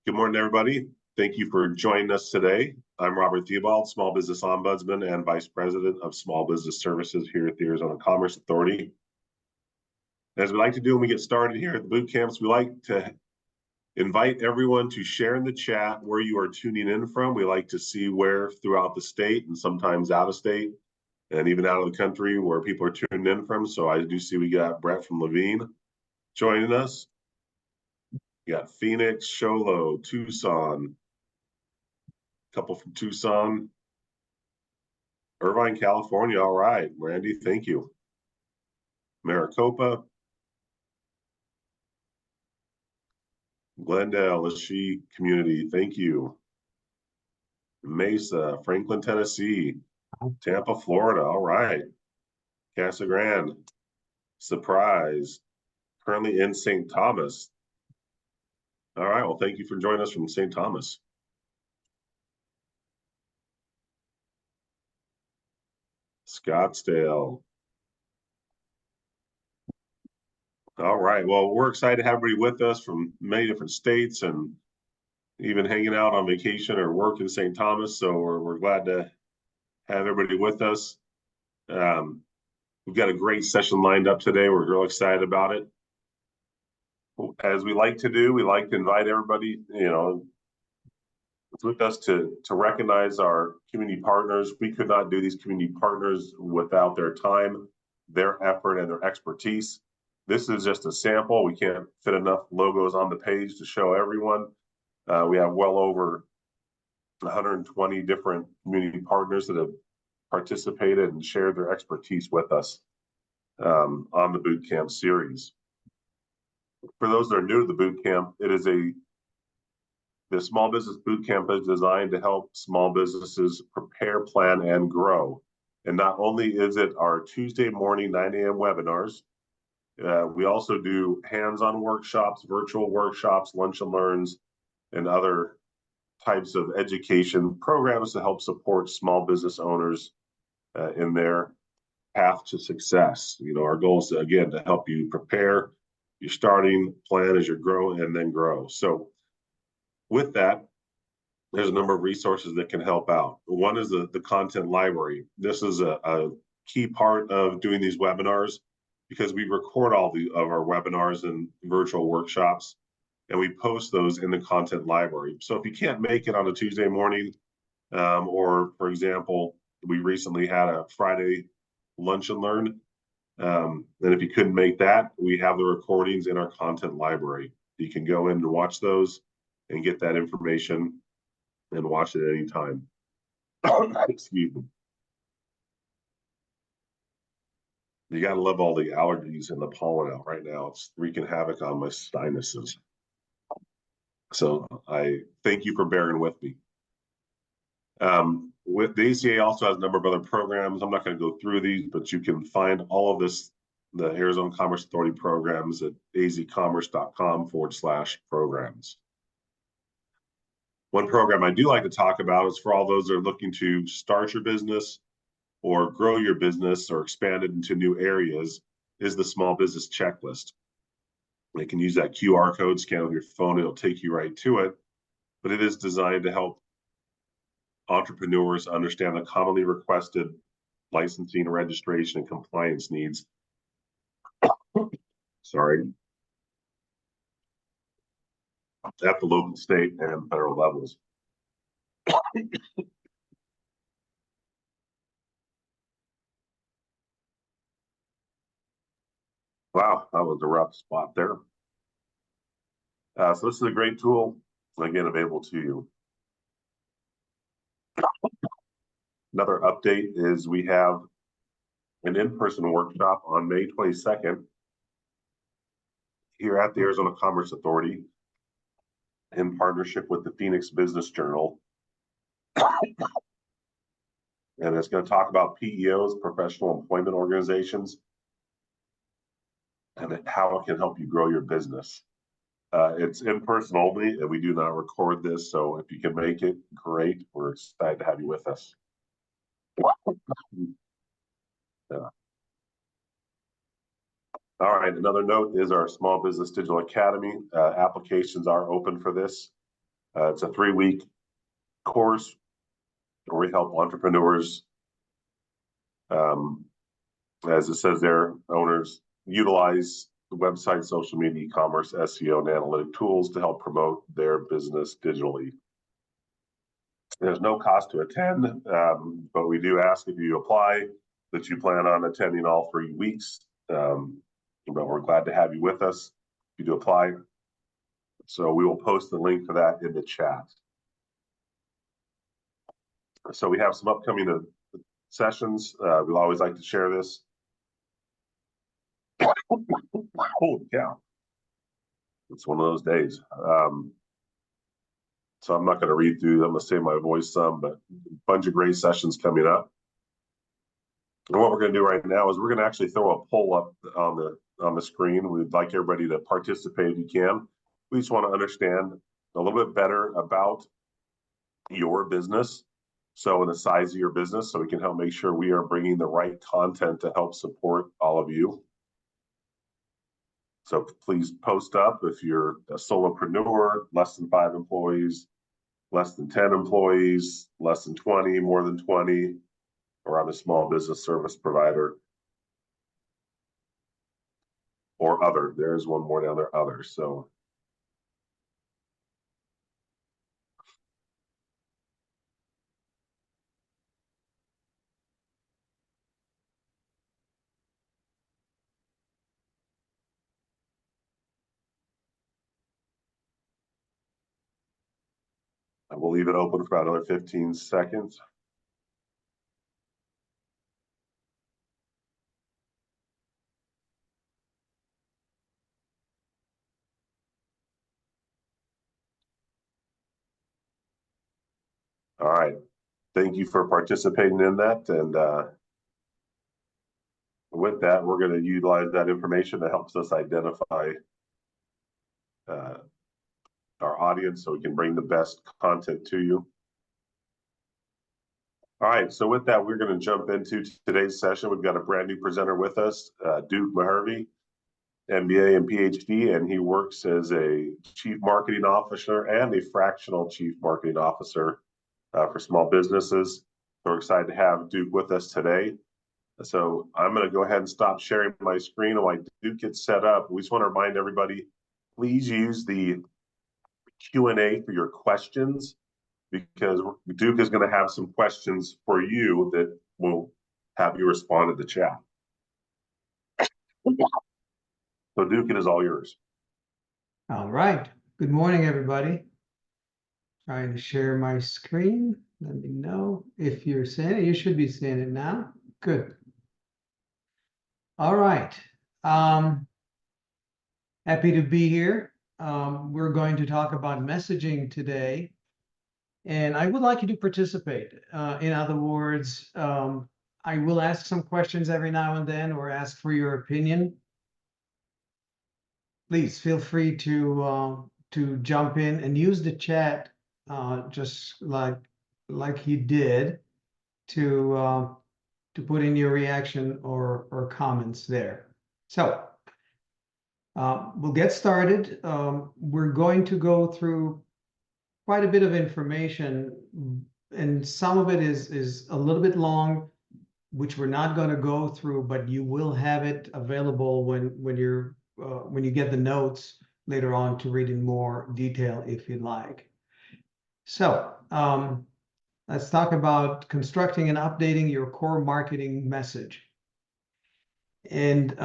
Good morning, everybody. Thank you for joining us today. I'm Robert Theobald, Small Business Ombudsman and Vice President of Small Business Services here at the Arizona Commerce Authority. As we like to do when we get started here at the boot camps, we like to invite everyone to share in the chat where you are tuning in from. We like to see where throughout the state and sometimes out of state and even out of the country where people are tuning in from. So I do see we got Brett from Levine joining us. You got Phoenix, Sholo, Tucson, a couple from Tucson, Irvine, California. All right, Randy, thank you. Maricopa, Glendale, Lachey community, thank you. Mesa, Franklin, Tennessee, Tampa, Florida. All right. Casa Grande, Surprise, currently in St. Thomas. All right, well, thank you for joining us from St. Thomas. Scottsdale. All right, well, we're excited to have everybody with us from many different states and even hanging out on vacation or work in St. Thomas. So we're glad to have everybody with us. We've got a great session lined up today. We're real excited about it. As we like to do, we like to invite everybody, with us to recognize our community partners. We could not do these community partners without their time, their effort, and their expertise. This is just a sample. We can't fit enough logos on the page to show everyone. We have well over 120 different community partners that have participated and shared their expertise with us on the boot camp series. For those that are new to the boot camp, the Small Business Boot Camp is designed to help small businesses prepare, plan, and grow. And not only is it our Tuesday morning 9 a.m. webinars, we also do hands-on workshops, virtual workshops, lunch and learns, and other types of education programs to help support small business owners in their path to success. Our goal is, again, to help you prepare, your starting plan as you grow and then grow. So with that, there's a number of resources that can help out. One is the content library. This is a key part of doing these webinars because we record all of our webinars and virtual workshops, and we post those in the content library. So if you can't make it on a Tuesday morning, or for example, we recently had a Friday lunch and learn, and if you couldn't make that, we have the recordings in our content library. You can go in and watch those and get that information and watch it at any time. Excuse me. You got to love all the allergies and the pollen out right now. It's wreaking havoc on my sinuses. So I thank you for bearing with me. With the ACA also has a number of other programs. I'm not going to go through these, but you can find all of this, the Arizona Commerce Authority programs at azcommerce.com/programs. One program I do like to talk about is for all those that are looking to start your business or grow your business or expand it into new areas, is the Small Business Checklist. You can use that QR code, scan with your phone, it'll take you right to it. But it is designed to help entrepreneurs understand the commonly requested licensing, registration, and compliance needs. Sorry. At the local, state, and federal levels. Wow, that was a rough spot there. So this is a great tool, again, available to you. Another update is we have an in-person workshop on May 22nd here at the Arizona Commerce Authority in partnership with the Phoenix Business Journal. And it's going to talk about PEOs, professional employment organizations, and how it can help you grow your business. It's in person only, and we do not record this. So if you can make it, great. We're excited to have you with us. Yeah. All right, another note is our Small Business Digital Academy. Applications are open for this. It's a 3-week course where we help entrepreneurs, as it says there, owners utilize the website, social media, e-commerce, SEO, and analytic tools to help promote their business digitally. There's no cost to attend, but we do ask if you apply that you plan on attending all 3 weeks. But we're glad to have you with us if you do apply. So we will post the link for that in the chat. So we have some upcoming sessions. We'll always like to share this. Holy cow. It's one of those days. So I'm not going to read through. I'm going to save my voice some, but a bunch of great sessions coming up. And what we're going to do right now is we're going to actually throw a poll up on the screen. We'd like everybody to participate if you can. We just want to understand a little bit better about your business, so in the size of your business, so we can help make sure we are bringing the right content to help support all of you. So please post up if you're a solopreneur, less than 5 employees, less than 10 employees, less than 20, more than 20, or I'm a small business service provider, or other. There's one more down there, other. So I will leave it open for another 15 seconds. All right. Thank you for participating in that. And with that, we're going to utilize that information that helps us identify our audience so we can bring the best content to you. All right, so with that, we're going to jump into today's session. We've got a brand new presenter with us, Duke Merhavy, MBA and PhD, and he works as a chief marketing officer and a fractional chief marketing officer for small businesses. So we're excited to have Duke with us today. So I'm going to go ahead and stop sharing my screen. And while Duke gets set up, we just want to remind everybody, please use the Q&A for your questions, because Duke is going to have some questions for you that will have you respond to the chat. So Duke, it is all yours. All right. Good morning, everybody. Trying to share my screen. Let me know if you're seeing it. You should be seeing it now. Good. All right. Happy to be here. We're going to talk about messaging today, and I would like you to participate. In other words, I will ask some questions every now and then, or ask for your opinion. Please feel free to jump in and use the chat, just like you did, to put in your reaction or comments there. So we'll get started. We're going to go through quite a bit of information, and some of it is a little bit long, which we're not going to go through, but you will have it available when you get the notes later on to read in more detail if you'd like. So let's talk about constructing and updating your core marketing message. And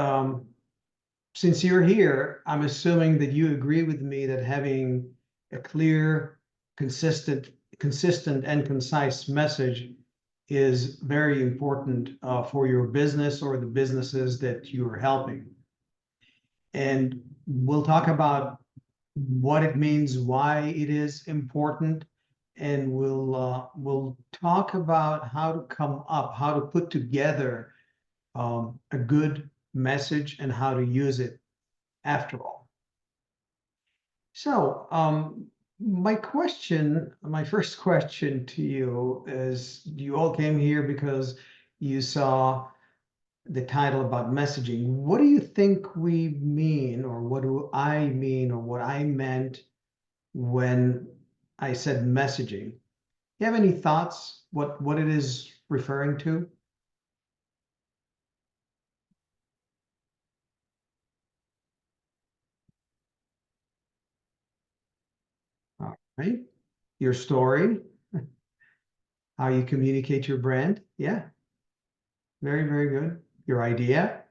since you're here, I'm assuming that you agree with me that having a clear, consistent and concise message is very important for your business or the businesses that you are helping. And we'll talk about what it means, why it is important, and we'll talk about how to put together a good message and how to use it after all. So my first question to you is, you all came here because you saw the title about messaging. What do you think we mean, or what do I mean, or what I meant when I said messaging. You have any thoughts what it is referring to? All right. Your story, how you communicate your brand. Yeah, very, very good. Your idea.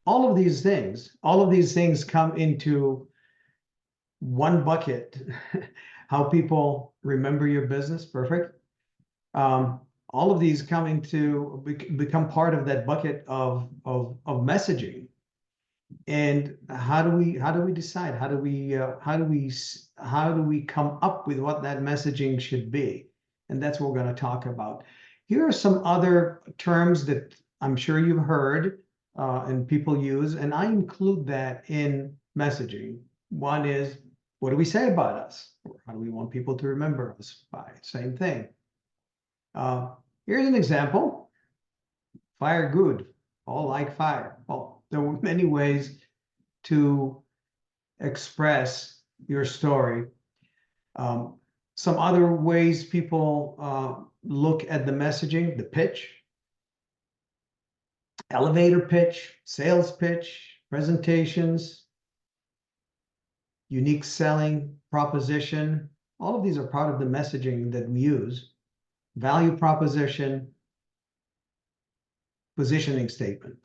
All of these things come into one bucket. How people remember your business. Perfect. All of these coming to become part of that bucket of messaging. And how do we decide? How do we come up with what that messaging should be? And that's what we're going to talk about. Here are some other terms that I'm sure you've heard and people use, and I include that in messaging. One is, what do we say about us? Or how do we want people to remember us by? Same thing. Here's an example. Fire good. All like fire. Well, there were many ways to express your story. Some other ways people look at the messaging, the pitch, elevator pitch, sales pitch, presentations, unique selling proposition. All of these are part of the messaging that we use. Value proposition, positioning statement.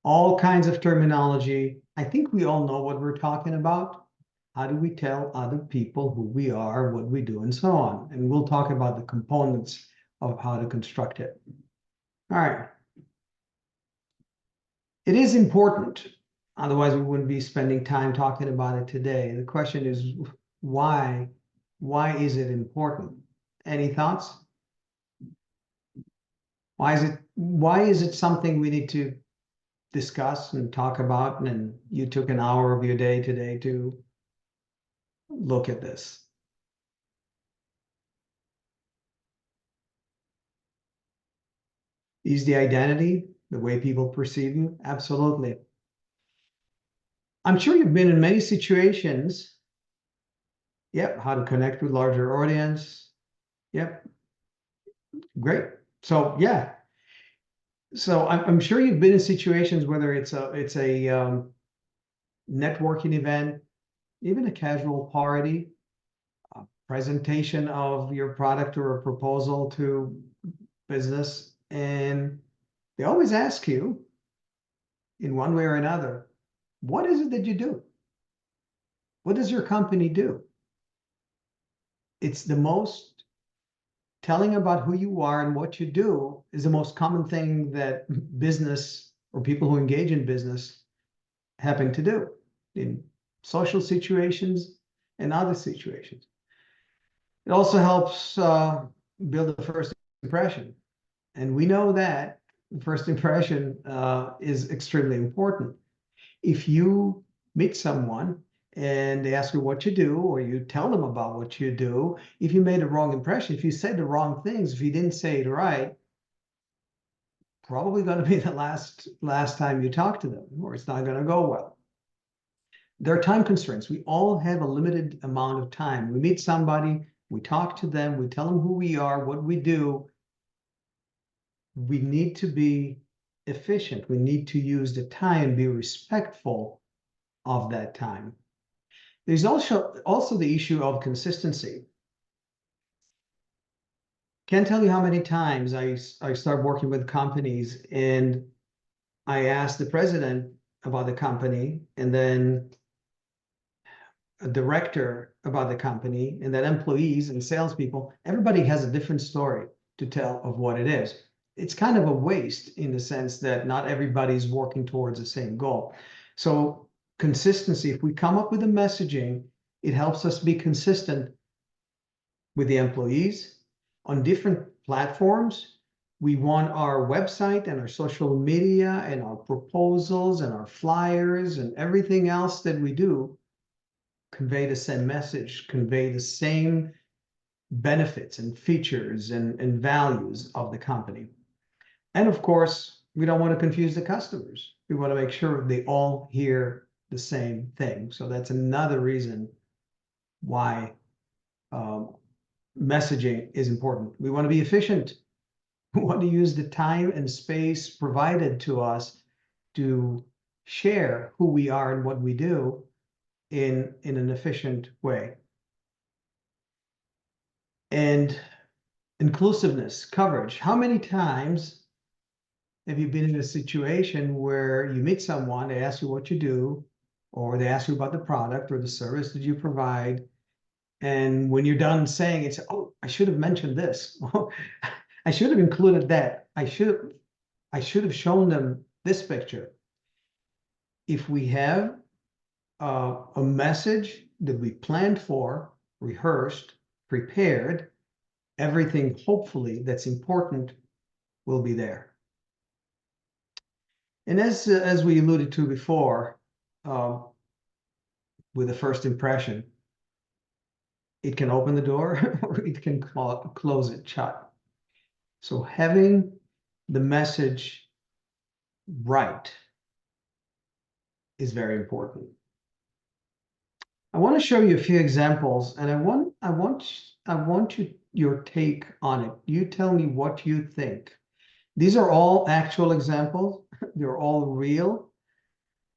All kinds of terminology. I think we all know what we're talking about. How do we tell other people who we are, what we do, and so on? And we'll talk about the components of how to construct it. All right. It is important. Otherwise, we wouldn't be spending time talking about it today. The question is, why? Why is it important? Any thoughts? Why is it something we need to discuss and talk about? And you took an hour of your day today to look at this. Is the identity the way people perceive you? Absolutely. I'm sure you've been in many situations. Yep, how to connect with larger audience. Yep, great. So yeah, so I'm sure you've been in situations, whether it's a networking event, even a casual party, a presentation of your product or a proposal to business, and they always ask you in one way or another, what is it that you do? What does your company do? It's the most telling about who you are and what you do is the most common thing that business or people who engage in business happen to do in social situations and other situations. It also helps build a first impression. And we know that first impression is extremely important. If you meet someone and they ask you what you do, or you tell them about what you do, if you made a wrong impression, if you said the wrong things, if you didn't say it right, probably going to be the last time you talk to them, or it's not going to go well. There are time constraints. We all have a limited amount of time. We meet somebody, we talk to them, we tell them who we are, what we do. We need to be efficient. We need to use the time, be respectful of that time. There's also the issue of consistency. Can't tell you how many times I start working with companies and I ask the president about the company and then a director about the company and then employees and salespeople. Everybody has a different story to tell of what it is. It's kind of a waste in the sense that not everybody's working towards the same goal. So consistency, if we come up with a messaging, it helps us be consistent with the employees on different platforms. We want our website and our social media and our proposals and our flyers and everything else that we do convey the same message, convey the same benefits and features and values of the company. And of course, we don't want to confuse the customers. We want to make sure they all hear the same thing. So that's another reason why messaging is important. We want to be efficient. We want to use the time and space provided to us to share who we are and what we do in an efficient way. And inclusiveness, coverage. How many times have you been in a situation where you meet someone, they ask you what you do, or they ask you about the product or the service that you provide, and when you're done saying it, oh, I should have mentioned this. I should have included that. I should have shown them this picture. If we have a message that we planned for, rehearsed, prepared, everything hopefully that's important will be there. And as we alluded to before, with the first impression, it can open the door or it can close it shut. So having the message right is very important. I want to show you a few examples, and I want your take on it. You tell me what you think. These are all actual examples. They're all real.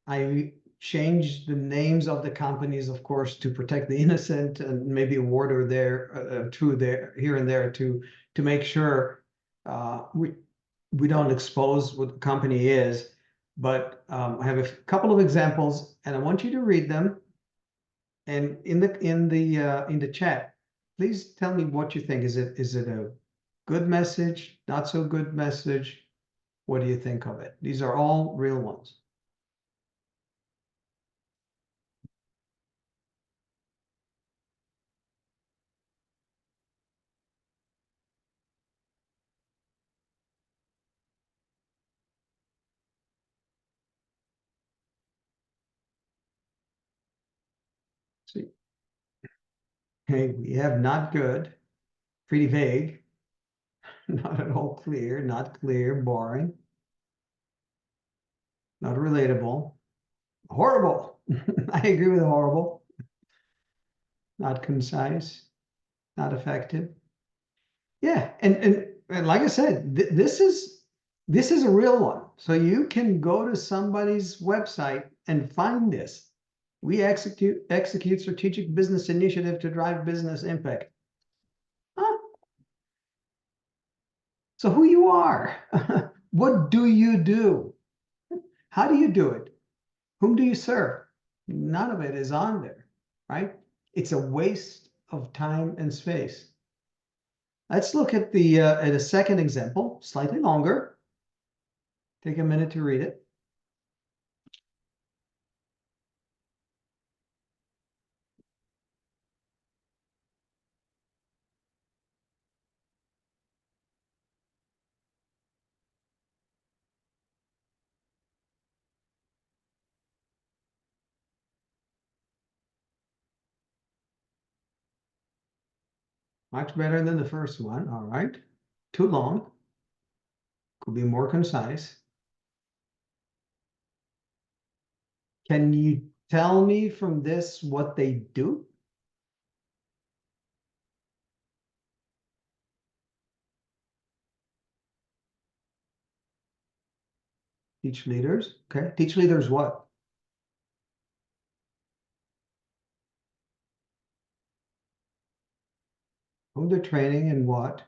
I changed the names of the companies, of course, to protect the innocent, and maybe a word or there two there here and there to make sure we don't expose what the company is. But I have a couple of examples, and I want you to read them. And in the chat, please tell me what you think. Is it a good message, not so good message? What do you think of it? These are all real ones. See, okay, we have not good, pretty vague, not at all clear, not clear, boring, not relatable, horrible. I agree with horrible, not concise, not effective. Yeah, and like I said, this is a real one. So you can go to somebody's website and find this. We execute strategic business initiative to drive business impact. Huh? So who you are? What do you do? How do you do it? Whom do you serve? None of it is on there, right? It's a waste of time and space. Let's look at a second example, slightly longer. Take a minute to read it. Much better than the first one. All right. Too long. Could be more concise. Can you tell me from this what they do? Teach leaders. Okay. Teach leaders what? Who they're training and what?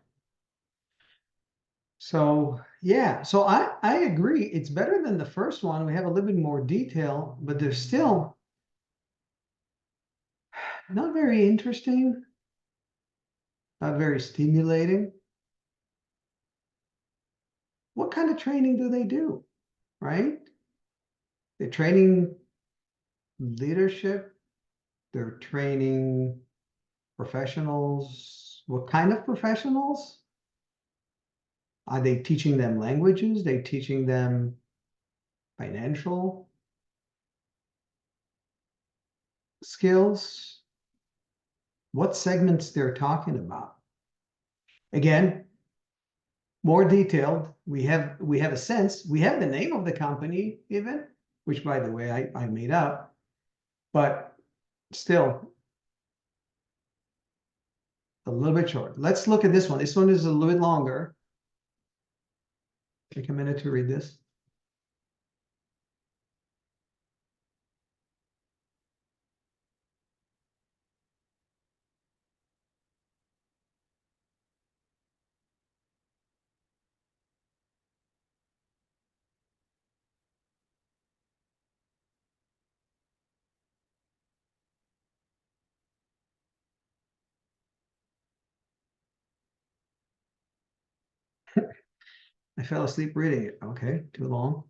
So yeah, so I agree. It's better than the first one. We have a little bit more detail, but they're still not very interesting, not very stimulating. What kind of training do they do, right? They're training leadership. They're training professionals. What kind of professionals? Are they teaching them languages? They teaching them financial skills? What segments they're talking about? Again, more detailed. We have a sense. We have the name of the company even, which by the way I made up, but still a little bit short. Let's look at this one. This one is a little bit longer. Take a minute to read this. I fell asleep reading it. Okay, too long.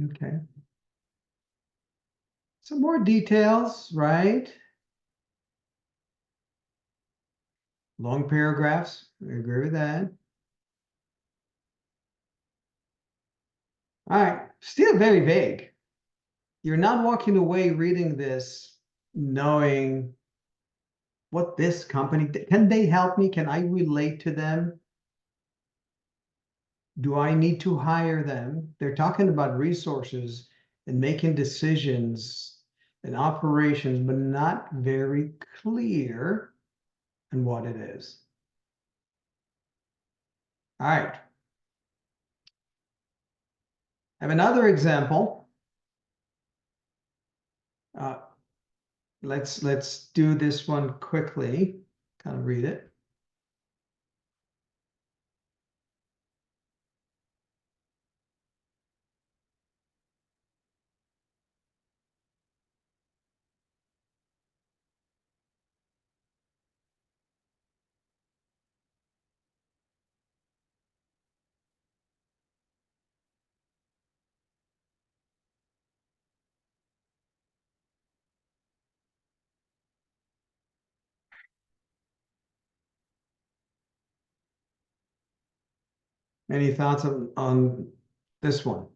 Okay. Some more details, right? Long paragraphs. I agree with that. All right, still very vague. You're not walking away reading this knowing what this company, can they help me? Can I relate to them? Do I need to hire them? They're talking about resources and making decisions and operations, but not very clear on what it is. All right. I have another example. Uh, let's do this one quickly. Kind of read it. Any thoughts on this one?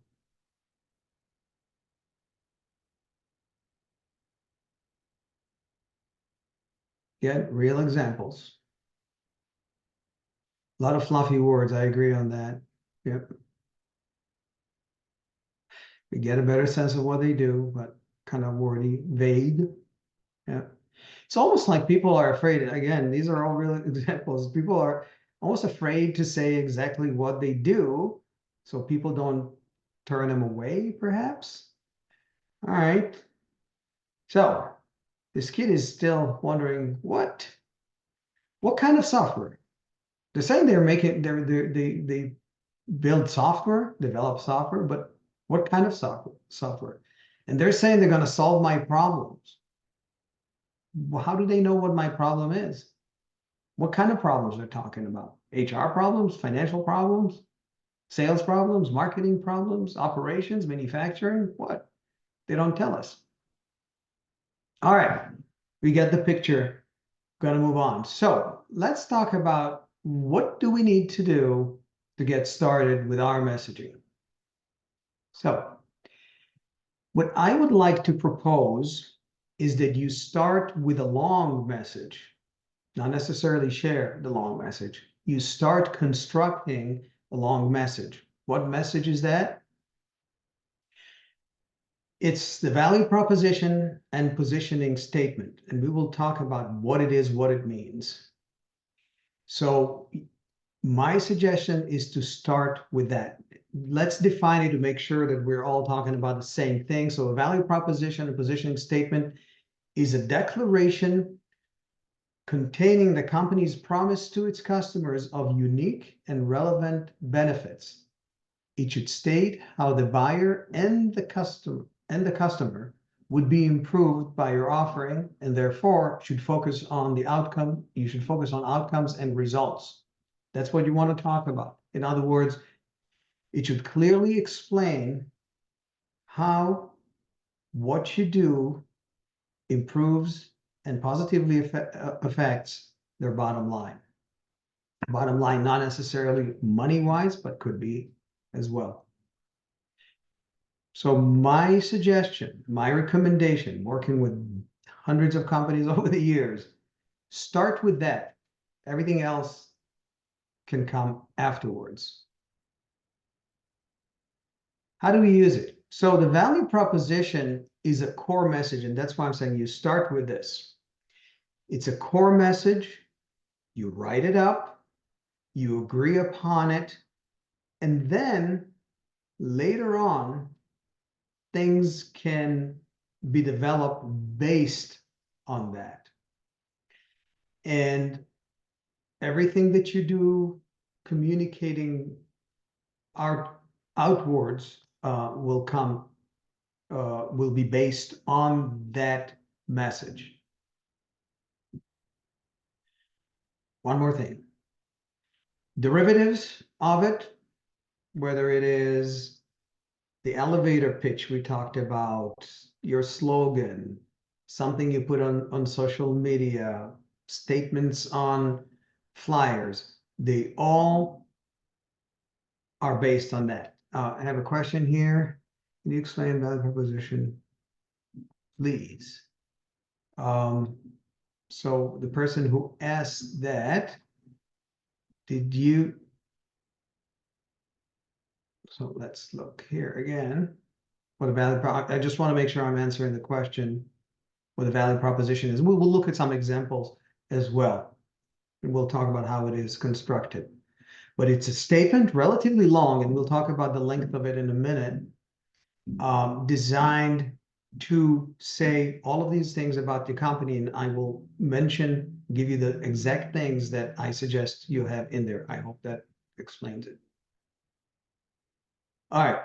Get real examples. A lot of fluffy words. I agree on that. Yep. We get a better sense of what they do, but kind of wordy, vague. Yeah. It's almost like people are afraid. Again, these are all real examples. People are almost afraid to say exactly what they do, so people don't turn them away, perhaps. All right. So this kid is still wondering what kind of software? They're saying they're making they build software, develop software, but what kind of software? And they're saying they're going to solve my problems. Well, how do they know what my problem is? What kind of problems they're talking about? HR problems, financial problems, sales problems, marketing problems, operations, manufacturing? What? They don't tell us. All right, we get the picture. Going to move on. So let's talk about what do we need to do to get started with our messaging. So what I would like to propose is that you start with a long message, not necessarily share the long message. You start constructing a long message. What message is that? It's the value proposition and positioning statement, and we will talk about what it is, what it means. So my suggestion is to start with that. Let's define it to make sure that we're all talking about the same thing. So a value proposition and positioning statement is a declaration containing the company's promise to its customers of unique and relevant benefits. It should state how the buyer and the customer would be improved by your offering, and therefore should focus on the outcome. You should focus on outcomes and results. That's what you want to talk about. In other words, it should clearly explain how what you do improves and positively affects their bottom line. Bottom line, not necessarily money-wise, but could be as well. So my suggestion, my recommendation, working with hundreds of companies over the years. Start with that. Everything else can come afterwards. How do we use it? So the value proposition is a core message, and that's why I'm saying you start with this. It's a core message. You write it up, you agree upon it, and then later on, things can be developed based on that. And everything that you do communicating outwards will be based on that message. One more thing. Derivatives of it, whether it is the elevator pitch we talked about, your slogan, something you put on social media, statements on flyers, they all are based on that. I have a question here. Can you explain value proposition, please? So the person who asked that, did you? So let's look here again. What a value I just want to make sure I'm answering the question. What a value proposition is. We'll look at some examples as well. And we'll talk about how it is constructed. But it's a statement, relatively long, and we'll talk about the length of it in a minute, designed to say all of these things about the company, and I will give you the exact things that I suggest you have in there. I hope that explains it. All right,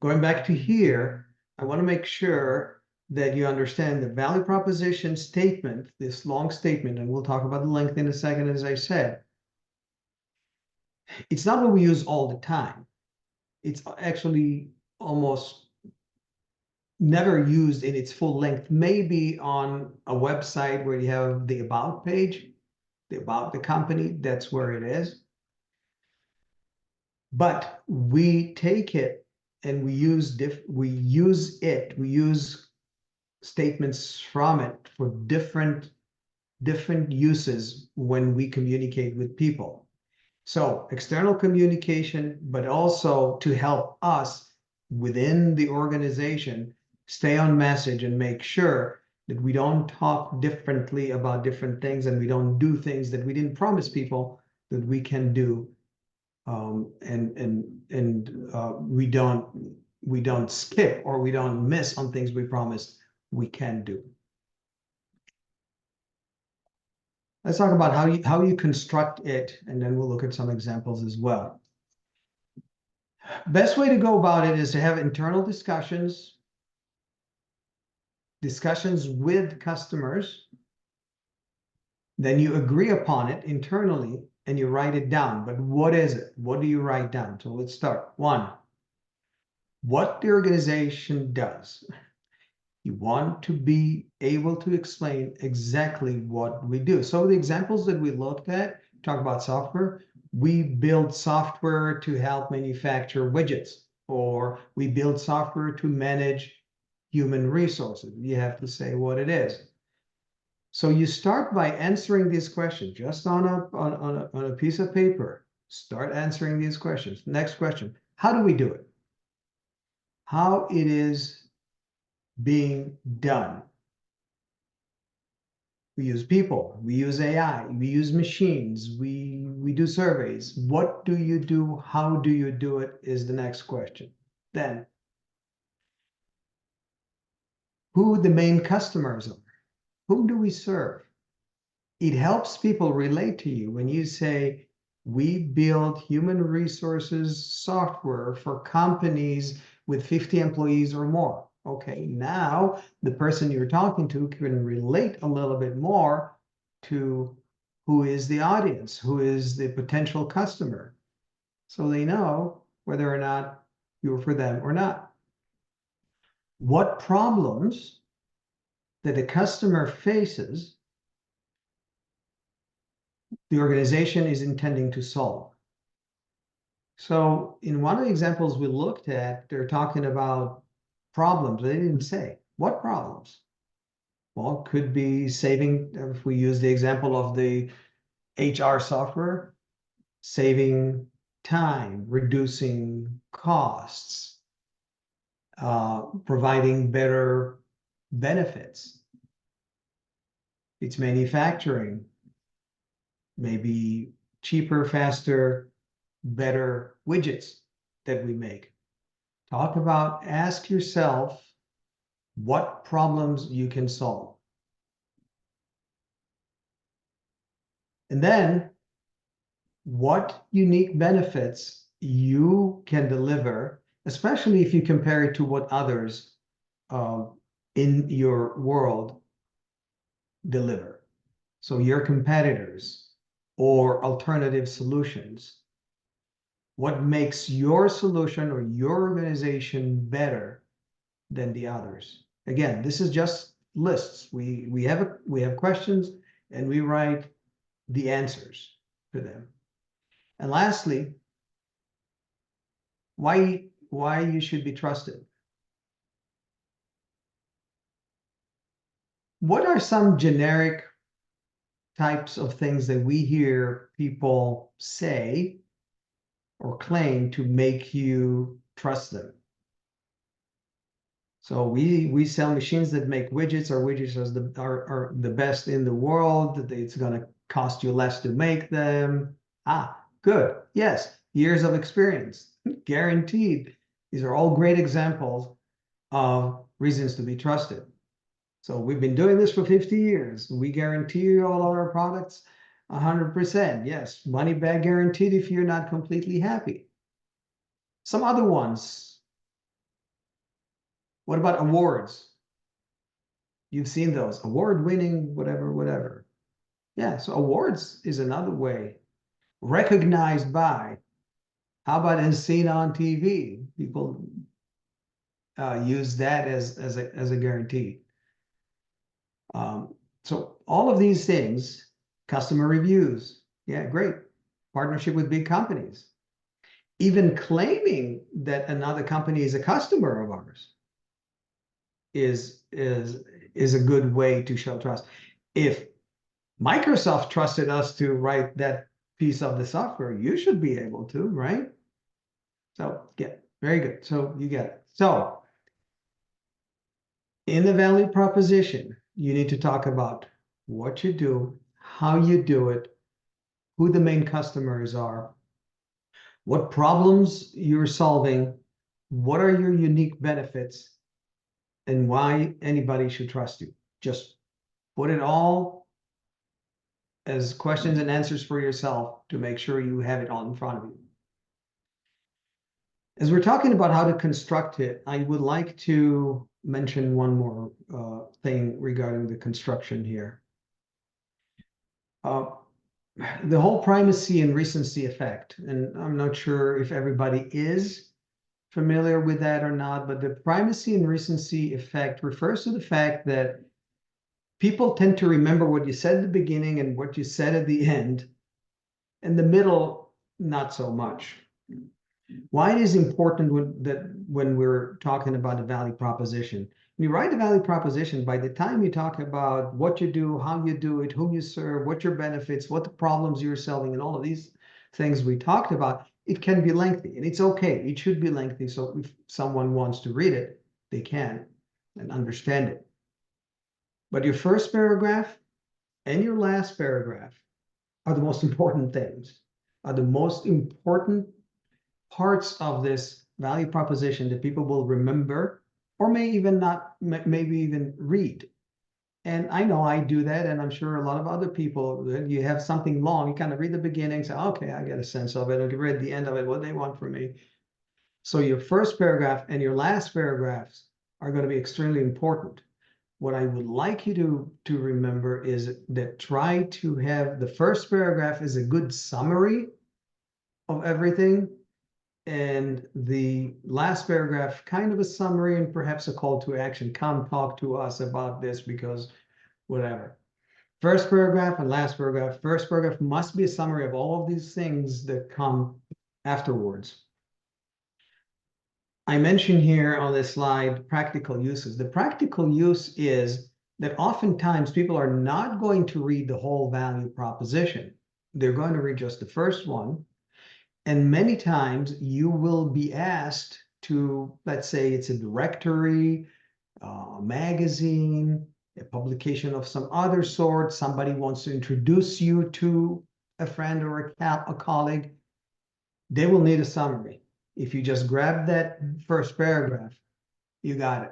going back to here, I want to make sure that you understand the value proposition statement, this long statement, and we'll talk about the length in a second, as I said. It's not what we use all the time. It's actually almost never used in its full length, maybe on a website where you have the about page, the about the company, that's where it is. But we take it and we use statements from it for different uses when we communicate with people. So external communication, but also to help us within the organization stay on message and make sure that we don't talk differently about different things and we don't do things that we didn't promise people that we can do. We don't skip or we don't miss on things we promised we can do. Let's talk about how you construct it, and then we'll look at some examples as well. Best way to go about it is to have internal discussions with customers. Then you agree upon it internally and you write it down. But what is it? What do you write down? So let's start. One, what the organization does. You want to be able to explain exactly what we do. So the examples that we looked at, talk about software, we build software to help manufacture widgets, or we build software to manage human resources. You have to say what it is. So you start by answering these questions just on a piece of paper. Start answering these questions. Next question, how do we do it? How it is being done. We use people, we use AI, we use machines, we do surveys. What do you do? How do you do it is the next question. Then, who the main customers are? Whom do we serve? It helps people relate to you when you say, we build human resources software for companies with 50 employees or more. Okay, now the person you're talking to can relate a little bit more to who is the audience, who is the potential customer. So they know whether or not you're for them or not. What problems that the customer faces, the organization is intending to solve. So in one of the examples we looked at, they're talking about problems. They didn't say what problems. Well, it could be saving, if we use the example of the HR software, saving time, reducing costs, providing better benefits. It's manufacturing, maybe cheaper, faster, better widgets that we make. Ask yourself what problems you can solve. And then what unique benefits you can deliver, especially if you compare it to what others in your world deliver. So your competitors or alternative solutions. What makes your solution or your organization better than the others? Again, this is just lists. We have questions and we write the answers to them. And lastly, why you should be trusted. What are some generic types of things that we hear people say or claim to make you trust them? So we sell machines that make widgets. Our widgets are the best in the world. It's going to cost you less to make them. Good. Yes, years of experience, guaranteed. These are all great examples of reasons to be trusted. So we've been doing this for 50 years. We guarantee all our products 100%. Yes, money back guaranteed if you're not completely happy. Some other ones. What about awards? You've seen those. Award-winning, whatever. Yeah, so awards is another way. Recognized by. How about as seen on TV? People use that as a guarantee. So all of these things, customer reviews, yeah, great. Partnership with big companies. Even claiming that another company is a customer of ours is a good way to show trust. If Microsoft trusted us to write that piece of the software, you should be able to, right? So yeah, very good. So you get it. So in the value proposition, you need to talk about what you do, how you do it, who the main customers are, what problems you're solving, what are your unique benefits, and why anybody should trust you. Just put it all as questions and answers for yourself to make sure you have it all in front of you. As we're talking about how to construct it, I would like to mention one more thing regarding the construction here. The whole primacy and recency effect, and I'm not sure if everybody is familiar with that or not, but the primacy and recency effect refers to the fact that people tend to remember what you said at the beginning and what you said at the end. In the middle, not so much. Why it is important that when we're talking about the value proposition, when you write the value proposition, by the time you talk about what you do, how you do it, whom you serve, what your benefits, what the problems you're solving, and all of these things we talked about, it can be lengthy, and it's okay. It should be lengthy, so if someone wants to read it, they can and understand it. But your first paragraph and your last paragraph are the most important things, are the most important parts of this value proposition that people will remember or may even not, maybe even read. And I know I do that, and I'm sure a lot of other people, you have something long, you kind of read the beginning, say, okay, I get a sense of it, or you read the end of it, what they want from me. So your first paragraph and your last paragraphs are going to be extremely important. What I would like you to remember is that try to have the first paragraph is a good summary of everything, and the last paragraph kind of a summary and perhaps a call to action. Come talk to us about this because whatever. First paragraph and last paragraph. First paragraph must be a summary of all of these things that come afterwards. I mentioned here on this slide practical uses. The practical use is that oftentimes people are not going to read the whole value proposition. They're going to read just the first one. And many times you will be asked to, let's say it's a directory, a magazine, a publication of some other sort. Somebody wants to introduce you to a friend or a colleague. They will need a summary. If you just grab that first paragraph, you got it.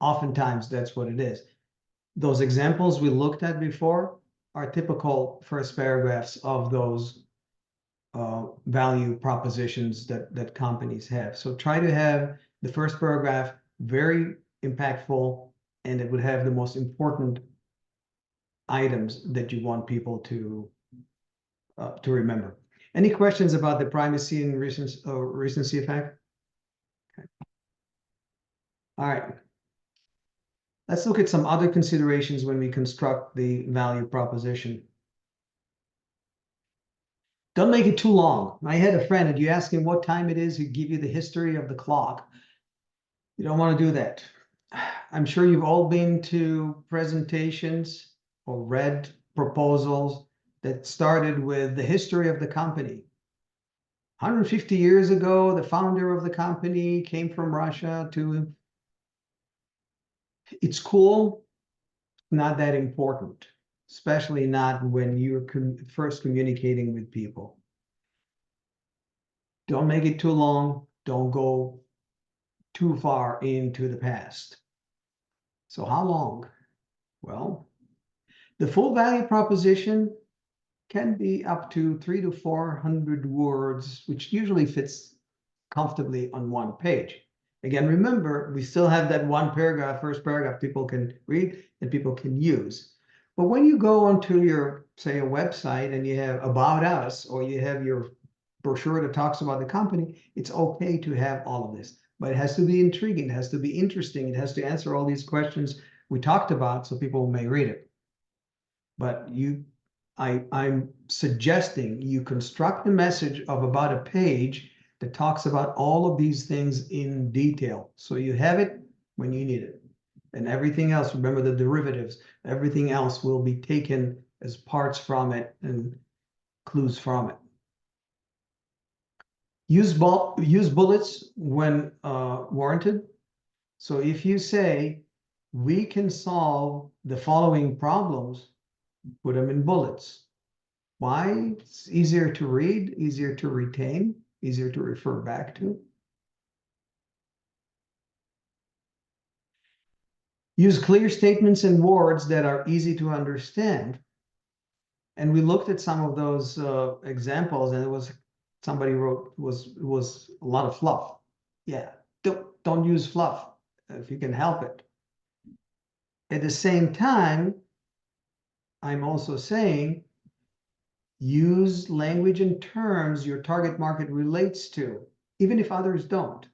Oftentimes, that's what it is. Those examples we looked at before are typical first paragraphs of those value propositions that companies have. So try to have the first paragraph very impactful, and it would have the most important items that you want people to remember. Any questions about the primacy and recency effect? Okay. All right. Let's look at some other considerations when we construct the value proposition. Don't make it too long. I had a friend, and you ask him what time it is, he'd give you the history of the clock. You don't want to do that. I'm sure you've all been to presentations or read proposals that started with the history of the company. 150 years ago, the founder of the company came from Russia to. It's cool, not that important, especially not when you're first communicating with people. Don't make it too long. Don't go too far into the past. So how long? Well, the full value proposition can be up to 300 to 400 words, which usually fits comfortably on one page. Again, remember, we still have that one paragraph, first paragraph people can read and people can use. But when you go onto your, say, a website and you have About Us, or you have your brochure that talks about the company, it's okay to have all of this. But it has to be intriguing, it has to be interesting, it has to answer all these questions we talked about so people may read it. But I'm suggesting you construct a message of about a page that talks about all of these things in detail. So you have it when you need it. And everything else, remember the derivatives, everything else will be taken as parts from it and clues from it. Use bullets when warranted. So if you say, we can solve the following problems, put them in bullets. Why? It's easier to read, easier to retain, easier to refer back to. Use clear statements and words that are easy to understand. And we looked at some of those examples, and it was somebody wrote was a lot of fluff. Yeah, don't use fluff if you can help it. At the same time, I'm also saying use language and terms your target market relates to, even if others don't.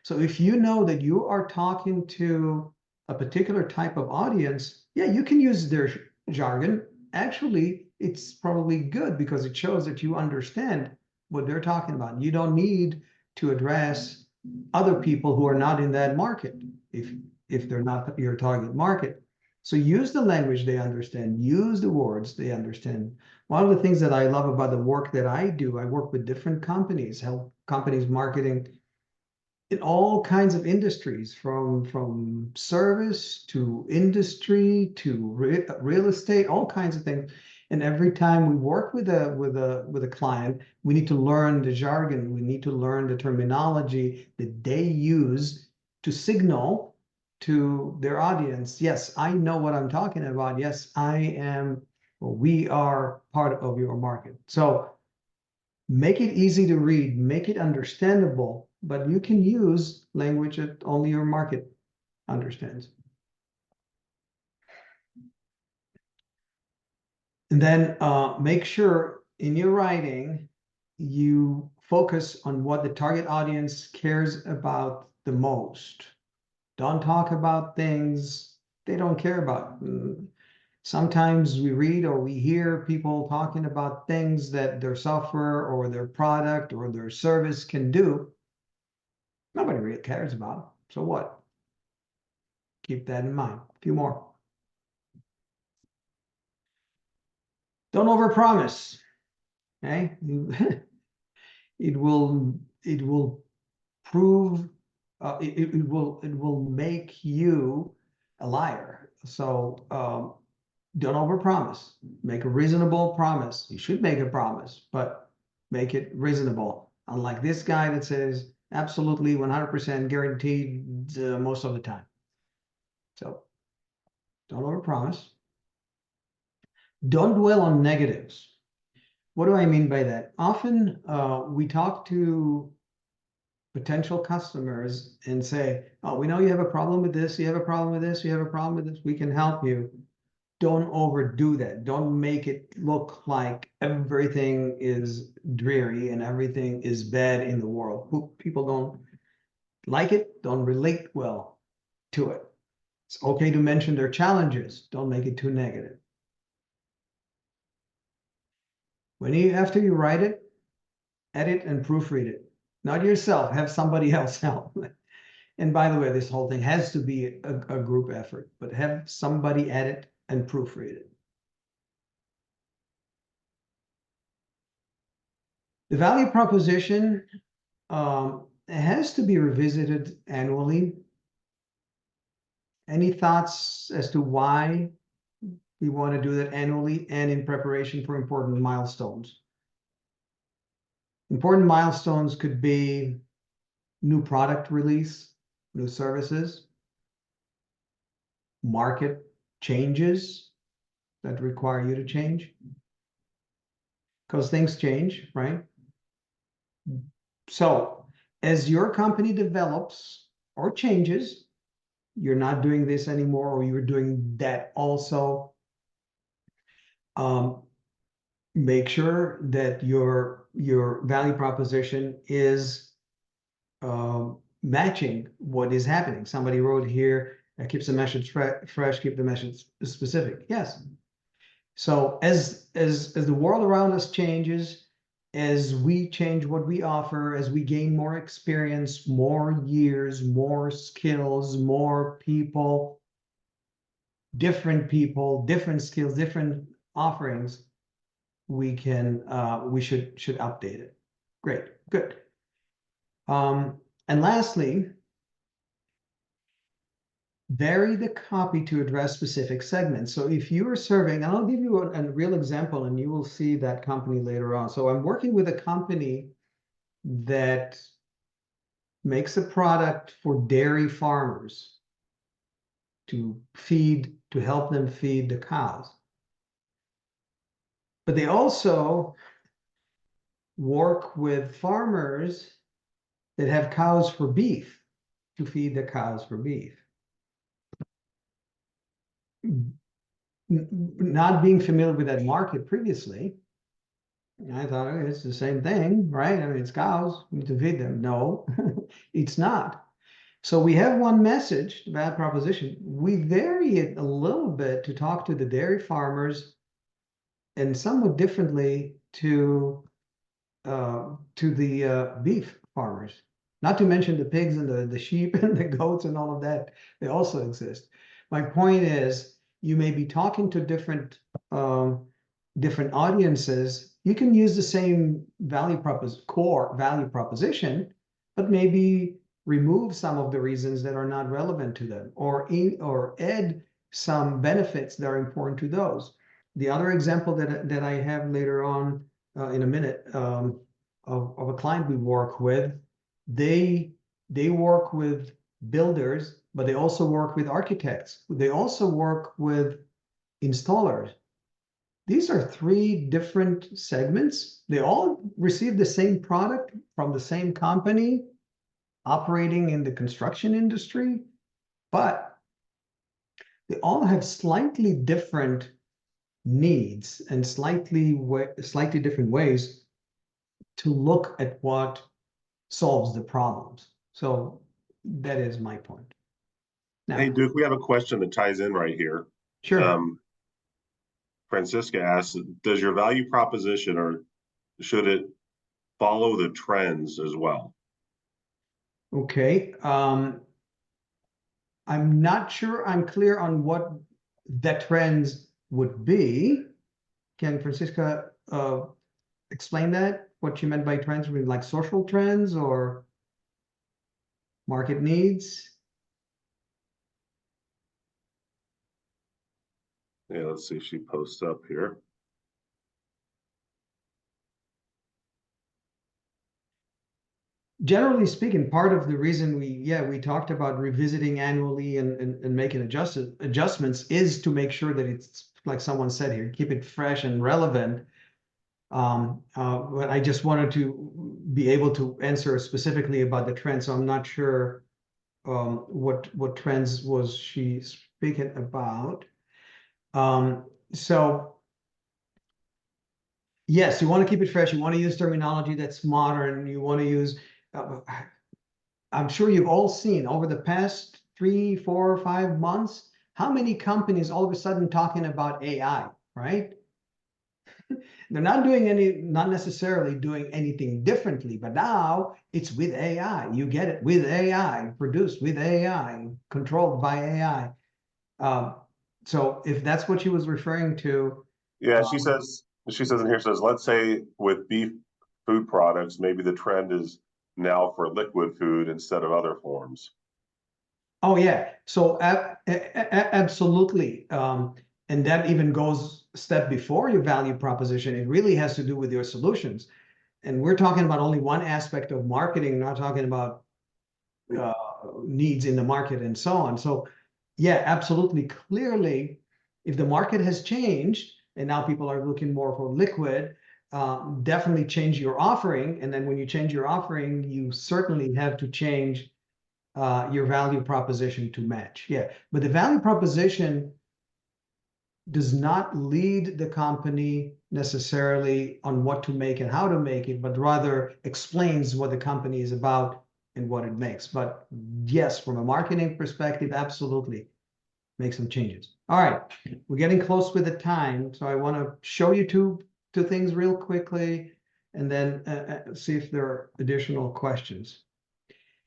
So if you know that you are talking to a particular type of audience, yeah, you can use their jargon. Actually, it's probably good because it shows that you understand what they're talking about. You don't need to address other people who are not in that market if they're not your target market. So use the language they understand, use the words they understand. One of the things that I love about the work that I do, I work with different companies, help companies marketing in all kinds of industries, from service to industry to real estate, all kinds of things. And every time we work with a client, we need to learn the jargon, we need to learn the terminology that they use to signal to their audience, yes, I know what I'm talking about. Yes, I am, or we are part of your market. So make it easy to read, make it understandable, but you can use language that only your market understands. And then make sure in your writing, you focus on what the target audience cares about the most. Don't talk about things they don't care about. Sometimes we read or we hear people talking about things that their software or their product or their service can do. Nobody really cares about. So what? Keep that in mind. A few more. Don't overpromise. Okay, it will prove it will make you a liar. So don't overpromise. Make a reasonable promise. You should make a promise, but make it reasonable. Unlike this guy that says absolutely 100% guaranteed most of the time. So don't overpromise. Don't dwell on negatives. What do I mean by that? Often we talk to potential customers and say, oh, we know you have a problem with this, you have a problem with this, you have a problem with this, we can help you. Don't overdo that. Don't make it look like everything is dreary and everything is bad in the world. People don't like it, don't relate well to it. It's okay to mention their challenges. Don't make it too negative. After you write it, edit and proofread it. Not yourself, have somebody else help. And by the way, this whole thing has to be a group effort, but have somebody edit and proofread it. The value proposition has to be revisited annually. Any thoughts as to why we want to do that annually and in preparation for important milestones? Important milestones could be new product release, new services, market changes that require you to change, because things change, right? So as your company develops or changes, you're not doing this anymore, or you're doing that also. Make sure that your value proposition is matching what is happening. Somebody wrote here, keeps the message fresh, keep the message specific. Yes. So as the world around us changes, as we change what we offer, as we gain more experience, more years, more skills, more people, different skills, different offerings, we should update it. Great, good. And lastly, vary the copy to address specific segments. So if you are serving, and I'll give you a real example, and you will see that company later on. So I'm working with a company that makes a product for dairy farmers to help them feed the cows. But they also work with farmers that have cows for beef, to feed the cows for beef. Not being familiar with that market previously, I thought, okay, it's the same thing, right? I mean, it's cows, we need to feed them. No, it's not. So we have one message, the value proposition. We vary it a little bit to talk to the dairy farmers and somewhat differently to the beef farmers. Not to mention the pigs and the sheep and the goats and all of that. They also exist. My point is, you may be talking to different audiences. You can use the same core value proposition, but maybe remove some of the reasons that are not relevant to them, or add some benefits that are important to those. The other example that I have later on in a minute of a client we work with, they work with builders, but they also work with architects. They also work with installers. These are three different segments. They all receive the same product from the same company operating in the construction industry, but they all have slightly different needs and slightly different ways to look at what solves the problems. So that is my point. Now, Hey, Duke, we have a question that ties in right here. sure. Francisca asks, does your value proposition, or should it follow the trends as well? Okay. I'm not sure I'm clear on what the trends would be. can Francisca explain that? What you meant by trends, like social trends or market needs? Yeah, let's see if she posts up here. Generally speaking, part of the reason we talked about revisiting annually and making adjustments is to make sure that it's, like someone said here, keep it fresh and relevant. But I just wanted to be able to answer specifically about the trend, so I'm not sure what trends was she speaking about. So yes, you want to keep it fresh. You want to use terminology that's modern. You want to use. I'm sure you've all seen over the past 3, 4, 5 months how many companies all of a sudden talking about AI, right? They're not necessarily doing anything differently, but now it's with AI. You get it with AI, produced with AI, controlled by AI. So if that's what she was referring to, Yeah, she says in here, says, let's say with beef food products, maybe the trend is now for liquid food instead of other forms. oh yeah, so absolutely. And that even goes a step before your value proposition. It really has to do with your solutions. And we're talking about only one aspect of marketing, not talking about uh, needs in the market and so on. So yeah, absolutely. Clearly, if the market has changed and now people are looking more for liquid, definitely change your offering. And then when you change your offering, you certainly have to change your value proposition to match. Yeah, but the value proposition does not lead the company necessarily on what to make and how to make it, but rather explains what the company is about and what it makes. But yes, from a marketing perspective, absolutely make some changes. All right, we're getting close with the time, so I want to show you two things real quickly, and then see if there are additional questions.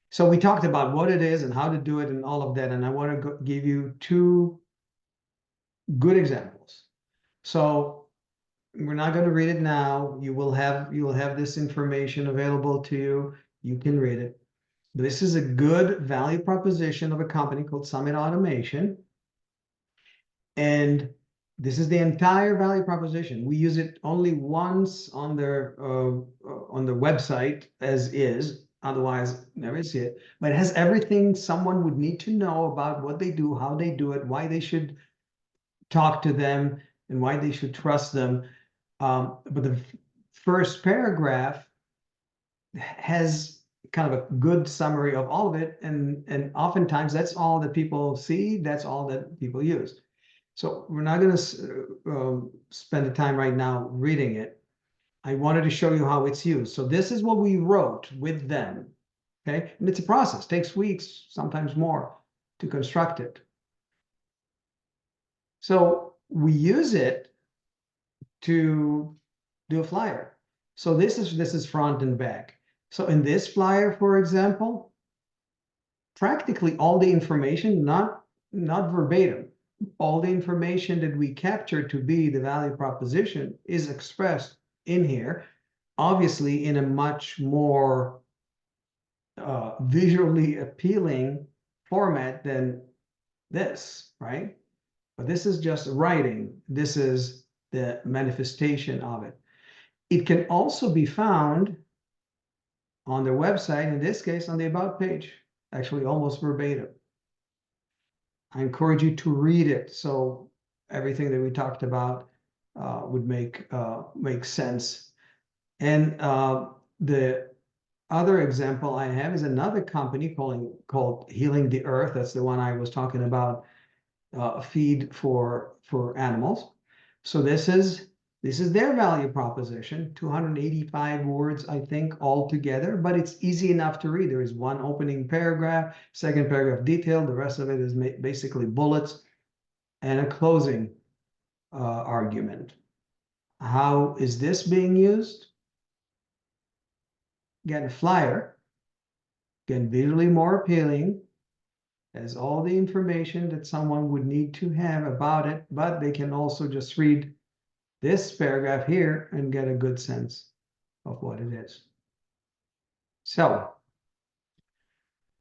So we talked about what it is and how to do it and all of that, and I want to give you two good examples. So we're not going to read it now. You'll have this information available to you. You can read it. This is a good value proposition of a company called Summit Automation. And this is the entire value proposition. We use it only once on their website as is. Otherwise, never see it. But it has everything someone would need to know about what they do, how they do it, why they should talk to them, and why they should trust them. But the first paragraph has kind of a good summary of all of it, and oftentimes that's all that people see, that's all that people use. So we're not going to spend the time right now reading it. I wanted to show you how it's used. So this is what we wrote with them, okay? And it's a process, takes weeks, sometimes more, to construct it. So we use it to do a flyer. So this is front and back. So in this flyer, for example, practically all the information, not verbatim, all the information that we captured to be the value proposition is expressed in here, obviously in a much more visually appealing format than this, right? But this is just writing. This is the manifestation of it. It can also be found on their website, in this case, on the About page, actually almost verbatim. I encourage you to read it so everything that we talked about would make sense. And the other example I have is another company called Healing the Earth. That's the one I was talking about, feed for animals. So this is their value proposition, 285 words, I think, altogether, but it's easy enough to read. There is one opening paragraph, second paragraph detailed, the rest of it is basically bullets, and a closing argument. How is this being used? Again, a flyer, again, visually more appealing, has all the information that someone would need to have about it, but they can also just read this paragraph here and get a good sense of what it is. So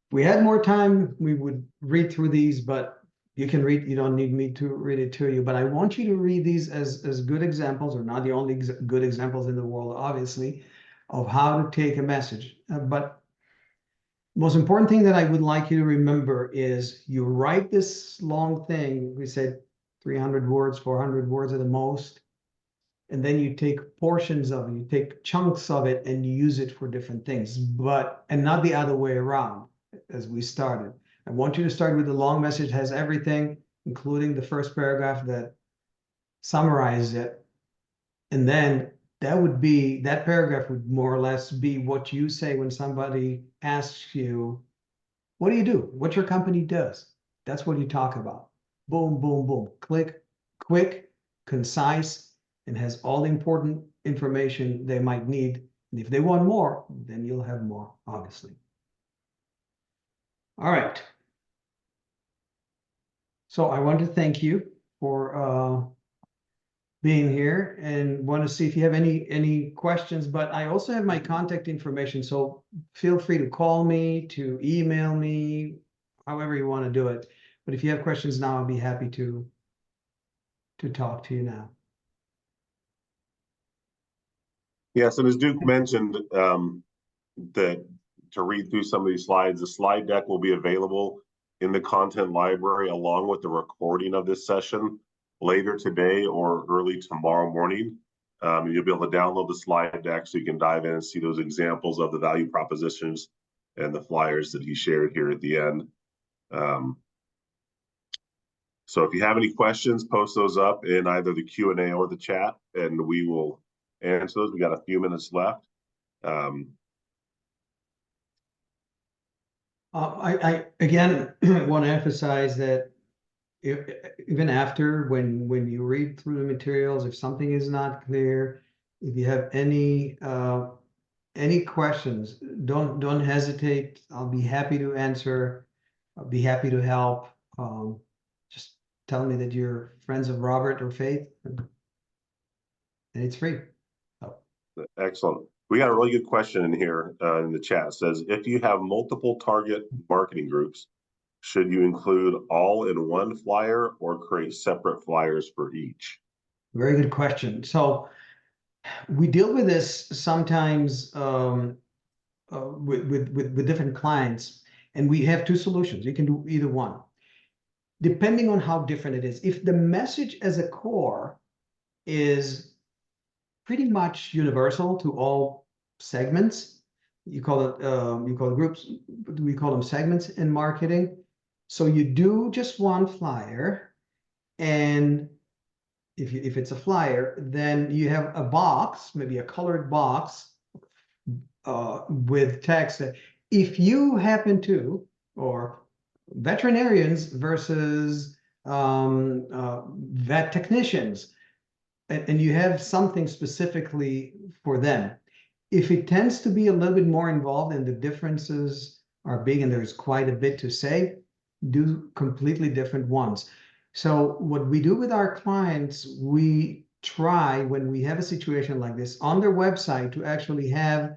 if we had more time, we would read through these, but you can read, you don't need me to read it to you, but I want you to read these as good examples, or not the only good examples in the world, obviously, of how to take a message. But most important thing that I would like you to remember is you write this long thing, we said 300 words, 400 words at the most, and then you take portions of it, you take chunks of it and you use it for different things, and not the other way around as we started. I want you to start with the long message, has everything, including the first paragraph that summarizes it. And then that paragraph would more or less be what you say when somebody asks you, what do you do? What your company does? That's what you talk about. Boom, boom, boom. Click, quick, concise, and has all the important information they might need. And if they want more, then you'll have more, obviously. All right. So I want to thank you for being here and want to see if you have any questions, but I also have my contact information. So feel free to call me, to email me, however you want to do it. But if you have questions now, I'll be happy to talk to you now. Yes, and as Duke mentioned, that to read through some of these slides, the slide deck will be available in the content library along with the recording of this session later today or early tomorrow morning. You'll be able to download the slide deck so you can dive in and see those examples of the value propositions and the flyers that he shared here at the end. So if you have any questions, post those up in either the Q&A or the chat, and we will answer those. We got a few minutes left. I again want to emphasize that even after when you read through the materials, if something is not clear, if you have any questions, don't hesitate. I'll be happy to answer. I'll be happy to help. Just tell me that you're friends of Robert or Faith, and it's free. So. Excellent. We got a really good question in here in the chat. It says, if you have multiple target marketing groups, should you include all in one flyer or create separate flyers for each? Very good question. So we deal with this sometimes with different clients, and we have two solutions. You can do either one, depending on how different it is. If the message as a core is pretty much universal to all segments, you call it groups, we call them segments in marketing. So you do just one flyer, and if it's a flyer, then you have a box, maybe a colored box with text that if you happen to, or veterinarians versus vet technicians, and you have something specifically for them. If it tends to be a little bit more involved and the differences are big and there's quite a bit to say, do completely different ones. So what we do with our clients, we try, when we have a situation like this, on their website to actually have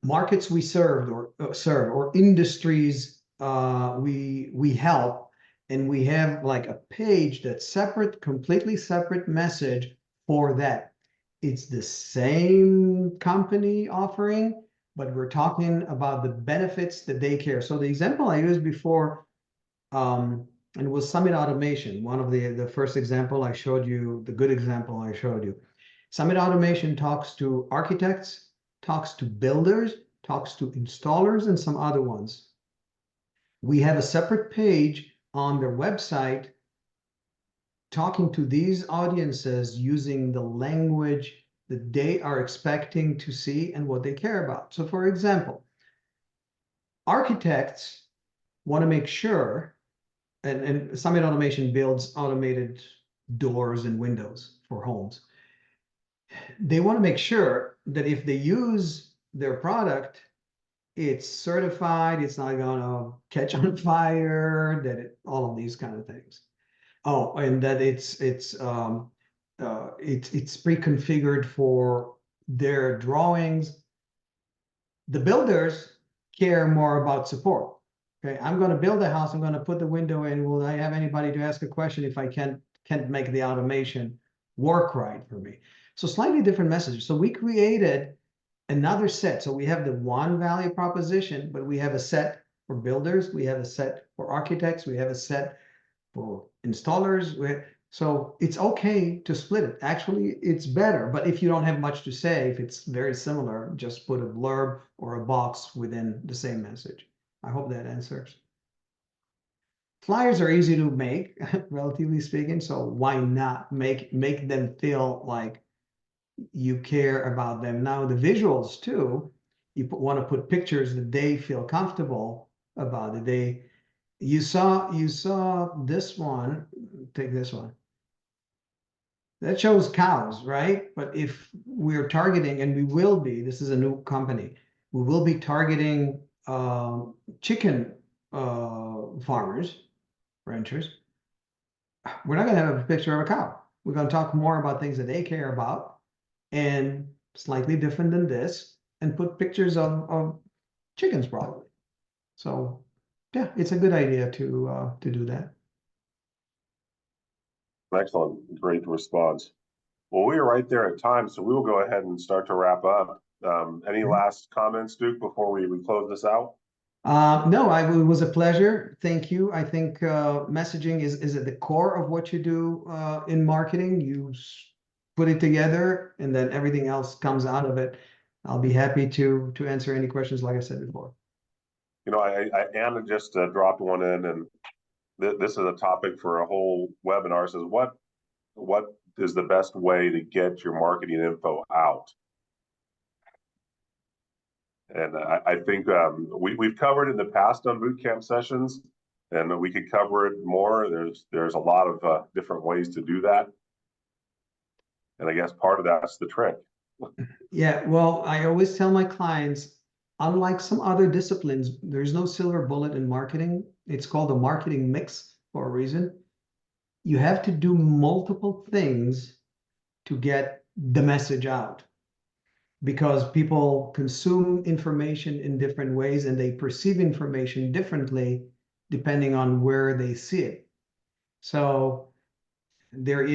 markets we serve or industries we help, and we have like a page that's separate, completely separate message for that. It's the same company offering, but we're talking about the benefits that they care. So the example I used before, and it was Summit Automation, one of the first example I showed you, the good example I showed you. Summit Automation talks to architects, talks to builders, talks to installers, and some other ones. We have a separate page on their website talking to these audiences using the language that they are expecting to see and what they care about. So for example, architects want to make sure, and Summit Automation builds automated doors and windows for homes. They want to make sure that if they use their product, it's certified, it's not going to catch on fire, all of these kind of things. Oh, and that it's it's pre-configured for their drawings. The builders care more about support. Okay, I'm going to build a house. I'm going to put the window in. Will I have anybody to ask a question if I can't make the automation work right for me? So slightly different messages. So we created another set. So we have the one value proposition, but we have a set for builders. We have a set for architects. We have a set for installers. So it's okay to split it. Actually, it's better. But if you don't have much to say, if it's very similar, just put a blurb or a box within the same message. I hope that answers. Flyers are easy to make, relatively speaking. So why not make them feel like you care about them? Now the visuals too. You want to put pictures that they feel comfortable about it. You saw this one. Take this one. That shows cows, right? But if we're targeting, and we will be, this is a new company, we will be targeting chicken farmers, ranchers. We're not going to have a picture of a cow. We're going to talk more about things that they care about, and slightly different than this, and put pictures of chickens probably. So yeah, it's a good idea to do that. Excellent, great response. Well, we are right there at time, so we will go ahead and start to wrap up. Any last comments, Duke, before we close this out? No, it was a pleasure. Thank you. I think messaging is at the core of what you do in marketing. You put it together, and then everything else comes out of it. I'll be happy to answer any questions, like I said before. You know, Anna just dropped one in, and this is a topic for a whole webinar. Says what is the best way to get your marketing info out? And I think we've covered in the past on boot camp sessions, and we could cover it more. There's a lot of different ways to do that, and I guess part of that's the trick. Yeah, well, I always tell my clients, unlike some other disciplines, there's no silver bullet in marketing. It's called a marketing mix for a reason. You have to do multiple things to get the message out, because people consume information in different ways and they perceive information differently depending on where they see it. So there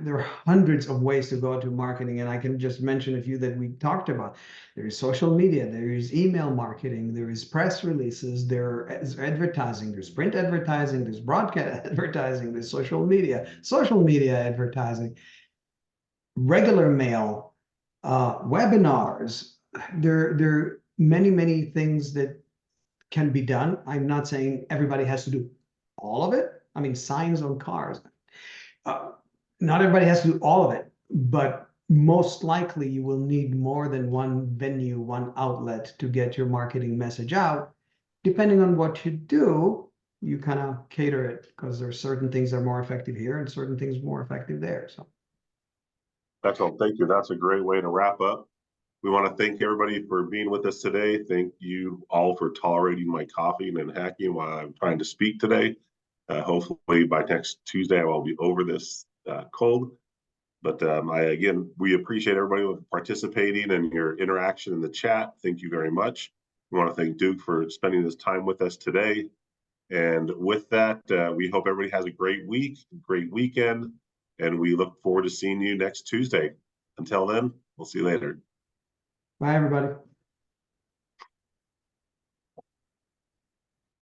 are hundreds of ways to go to marketing, and I can just mention a few that we talked about. There is social media, there is email marketing, there is press releases, there is advertising, there's print advertising, there's broadcast advertising, there's social media advertising, regular mail, webinars. There are many things that can be done. I'm not saying everybody has to do all of it. I mean, signs on cars. Not everybody has to do all of it, but most likely you will need more than one venue, one outlet to get your marketing message out. Depending on what you do, you kind of cater it, because there are certain things that are more effective here and certain things more effective there. So Excellent, thank you. That's a great way to wrap up. We want to thank everybody for being with us today. Thank you all for tolerating my coughing and hacking while I'm trying to speak today. Hopefully by next Tuesday, I will be over this cold. But we appreciate everybody participating and your interaction in the chat. Thank you very much. We want to thank Duke for spending this time with us today. And with that, we hope everybody has a great week, great weekend, and we look forward to seeing you next Tuesday. Until then, we'll see you later. bye, everybody.